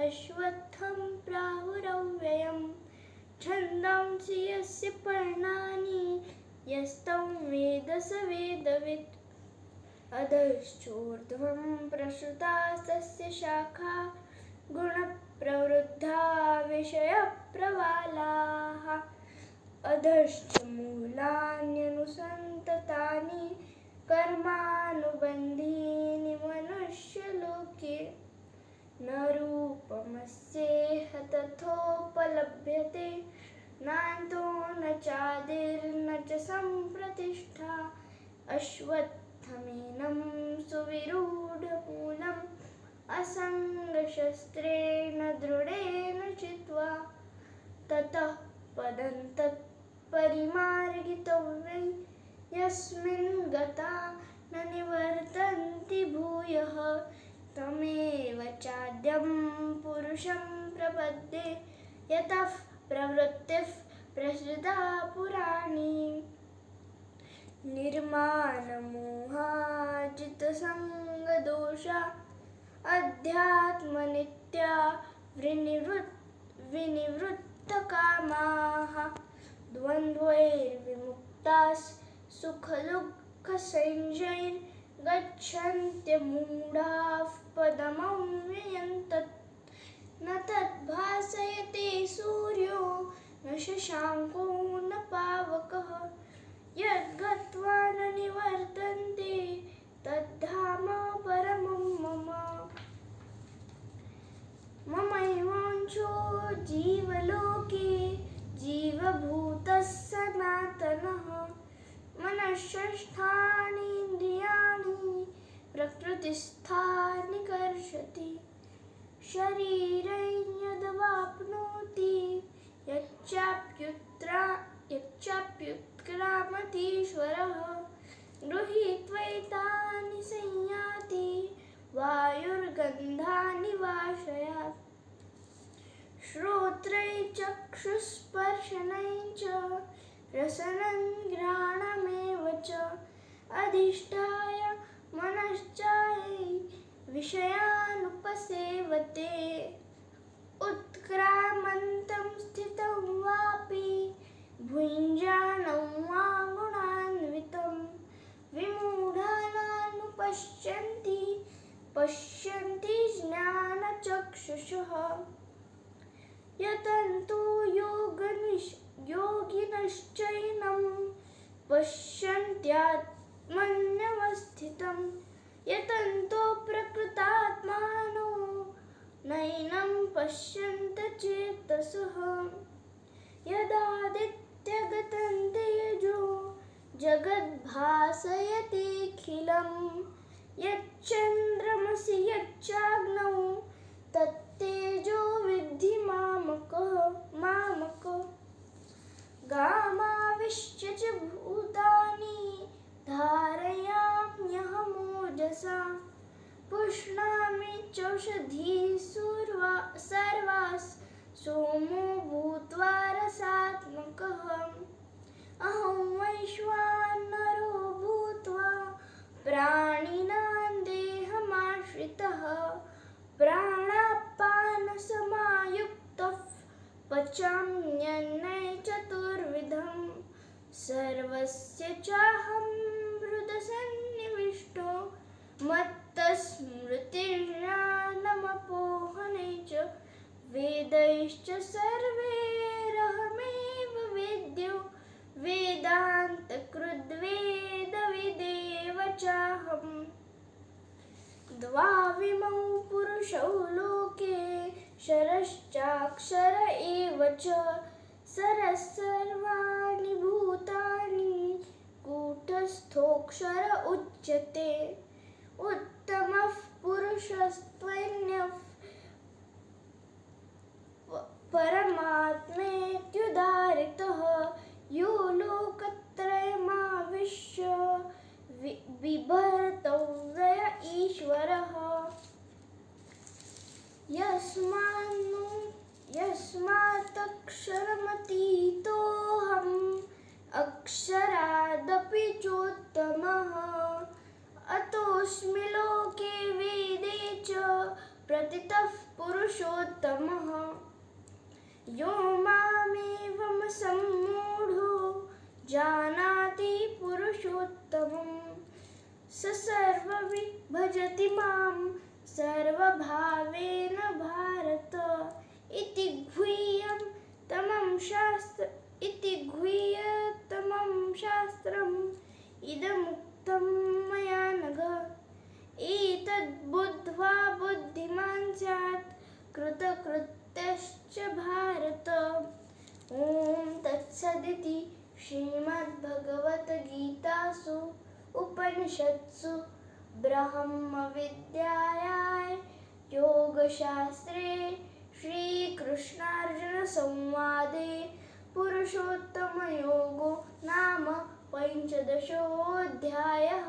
अश्वत्थं प्राहुरव्ययं छन्दांसि यस्य पर्णानि यस्तं वेद स वेदवित् अधश्चोर्ध्वं प्रसृतास्तस्य शाखा गुणप्रवृद्धा विषयप्रवालाः अधश्च मूलान्यनुसन्ततानि कर्मानुबन्धीनि मनुष्यलोके न रूपमस्येह तथोपलभ्यते नान्तो न चादिर्न च सम्प्रतिष्ठा अश्वत्थमेनं सुविरूढमूलम् असङ्गशस्त्रेण दृढेन चित्वा ततः पदं तत्परिमार्गितव्यं यस्मिन् गता न निवर्तन्ति भूयः तमेव चाद्यं पुरुषं प्रपद्ये यतः प्रवृत्तिः प्रसृता पुराणी निर्मानमोहाजितसङ्गदोषा अध्यात्मनित्या विनिवृत्तकामाः द्वन्द्वैर्विमुक्ताः सुखदुःखसंजैर्गच्छन्त्यमूढाः पदमव्ययं तत् न तद्भासयते सूर्यो न शशाङ्को न पावकः यद्गत्वा न निवर्तन्ते तद्धाम परमं मम ममैवांशो जीवलोके जीवभूतः सनातनः मनःषष्ठानीन्द्रियाणि प्रकृतिस्थानि कर्षति शरीरं यदवाप्नोति यच्चाप्युत्क्रामतीश्वरः गृहीत्वैतानि संयाति वायुर्गन्धानि वाशयात् श्रोत्रैर्चक्षुस्पर्शनैश्च रसनङ्घ्राणमेव च अधिष्ठाय मनश्चायै विषयानुपसेवते उत्क्रामन्तं स्थितं वापि भुञ्जानं वा गुणान्वितं पश्यन्ति ज्ञानचक्षुषः यतन्तो योगिनश्चैनं पश्यन्त्यात्मन्यवस्थितं यतन्तो प्रकृतात्मानो नैनं पश्यन्त चेतसः यदादित्यगतं तेजो जगद्भासयतेऽखिलं यच्चन्द्रमसि यच्चाग्नौ तत्तेजो विद्धि मामक गामाविश्य च भूतानि धारयाम्यहमोजसा पुष्णामि चौषधीः सर्वास् सोमो भूत्वा रसात्मकः अहं वैश्वानरो भूत्वा प्राणिनां देहमाश्रितः प्राणापानसमायुक्तः पचाम्यन्ने चतुर्विधं सर्वस्य चाहं हृदसन्निविष्टो मत्तस्मृतिर्ज्ञानमपोहने च वेदैश्च सर्वैरहमेव वेद्यो वेदान्तकृद्वेदविदेव चाहम् द्वाविमौ पुरुषौ लोके क्षरश्चाक्षर एव च सर्वाणि भूतानि कूटस्थोऽक्षर उच्यते उत्तमः पुरुषस्त्वन्यः परमात्मेत्युदाहृतः यो लोकत्रयमाविश्य बिभर्तव्य ईश्वरः यस्मात्क्षरमतीतोऽहम् अक्षरादपि चोत्तमः अतोऽस्मि लोके वेदे च प्रतितः पुरुषोत्तमः यो मामेवं सम्मूढो जानाति पुरुषोत्तमं स सर्वविद् भजति मां सर्वभावेन भारत इति गुह्यतमं शास्त्रम् इदमुक्तं मया नघ एतद्बुद्ध्वा बुद्धिमान् स्यात् कृतकृत्यश्च भारत ॐ तत्सदिति श्रीमद्भगवद्गीतासु उपनिषत्सु ब्रह्मविद्यायां योगशास्त्रे श्रीकृष्णार्जुनसंवादे पुरुषोत्तमयोगो नाम 15 अध्यायः।